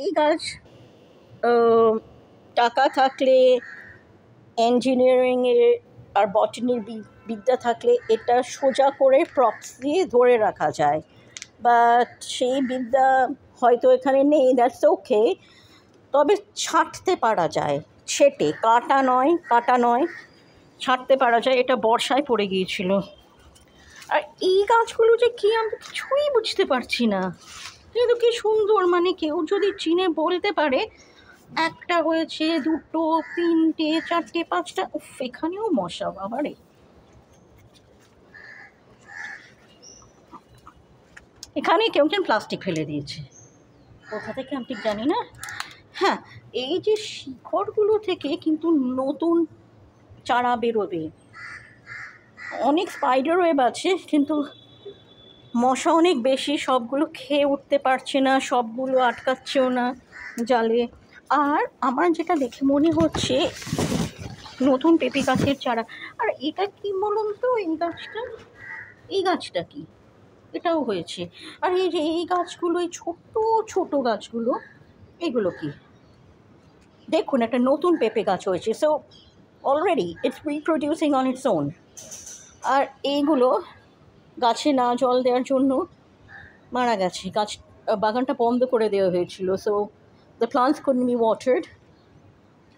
এই গাছ টাকা থাকলে, ইঞ্জিনিয়ারিংয়ের আর বটানির বিদ্যা থাকলে এটা সোজা করে প্রপস দিয়ে ধরে রাখা যায়, বাট সেই বিদ্যা হয়তো এখানে নেই, দ্যাটস ওকে। তবে ছাঁটতে পারা যায়, ছেটে, কাটা নয়, ছাঁটতে পারা যায়। এটা বর্ষায় পড়ে গিয়েছিল। আর এই গাছগুলো যে কী আমি কিছুই বুঝতে পারছি না, কিন্তু কি সুন্দর, মানে কেউ যদি চিনে বলতে পারে। একটা হয়েছে, দুটো, তিনটে, চারটে, পাঁচটা, এখানেও মশা, বাবারে। এখানে কেউ প্লাস্টিক ফেলে দিয়েছে, কোথা থেকে আমি ঠিক জানি না। হ্যাঁ, এই যে শিকড়গুলো থেকে কিন্তু নতুন চারা বেরোবে। অনেক স্পাইডার ওয়েব আছে, কিন্তু মশা অনেক বেশি, সবগুলো খেয়ে উঠতে পারছে না, সবগুলো আটকাচ্ছেও না জালে। আর আমার যেটা দেখে মনে হচ্ছে নতুন পেঁপে গাছের চারা। আর এটা কি বলুন তো, এই গাছটা কি, এটাও হয়েছে। আর এই যে এই গাছগুলো, এই ছোট ছোট গাছগুলো, এগুলো কি দেখুন, একটা নতুন পেঁপে গাছ হয়েছে। So already it's reproducing on its own. আর এইগুলো গাছে না জল দেওয়ার জন্য মারা গেছে, বাগানটা বন্ধ করে দেওয়া হয়েছিল। So the plants couldn't be watered.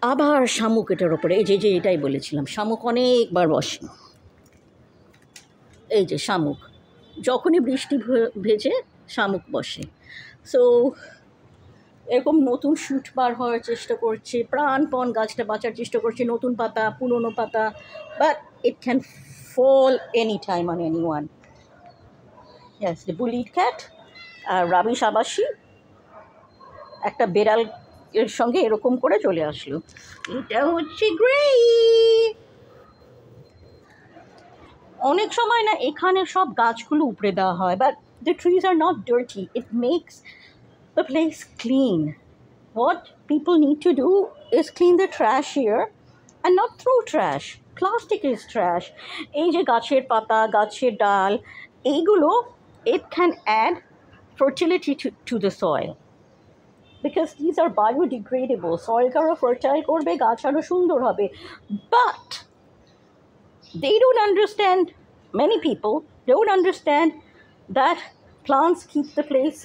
আবার শামুক এটার ওপরে, এই যে এটাই বলেছিলাম, শামুক অনেকবার বসে। এই যে শামুক, যখনই বৃষ্টি ভেজে শামুক বসে। সো এরকম নতুন শুট বার হওয়ার চেষ্টা করছে, প্রাণপণ গাছটা বাঁচার চেষ্টা করছে, নতুন পাতা, পুরনো পাতা, but it can fall any time on any one. Yes, the bullied cat আর রাবিশ আবাসী একটা বেড়াল এর সঙ্গে এরকম করে চলে আসলো। এটা হচ্ছে গ্রে। অনেক সময় না এখানে সব গাছগুলো উপড়ে দেওয়া হয়, but the trees are not dirty, it makes the place clean. What people need to do is clean the trash here and not throw trash. Plastic is trash. এই যে গাছের পাতা, গাছের ডাল, এইগুলো, it can add fertility to the soil. Because these are biodegradable. Soil আরও fertile করবে, গাছ আরও সুন্দর হবে। But they don't understand, many people don't understand that plants keep the place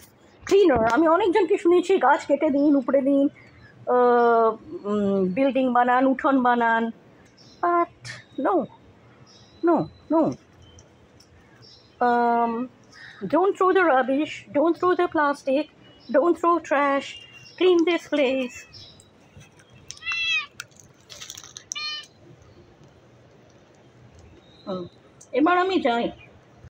cleaner. আমি অনেকজনকে শুনেছি গাছ কেটে দিন, উপড়ে দিন, বিল্ডিং বানান, উঠোন বানান, but no. Don't throw the rubbish, don't throw the plastic, don't throw trash, clean this place. এবার আমি যাই।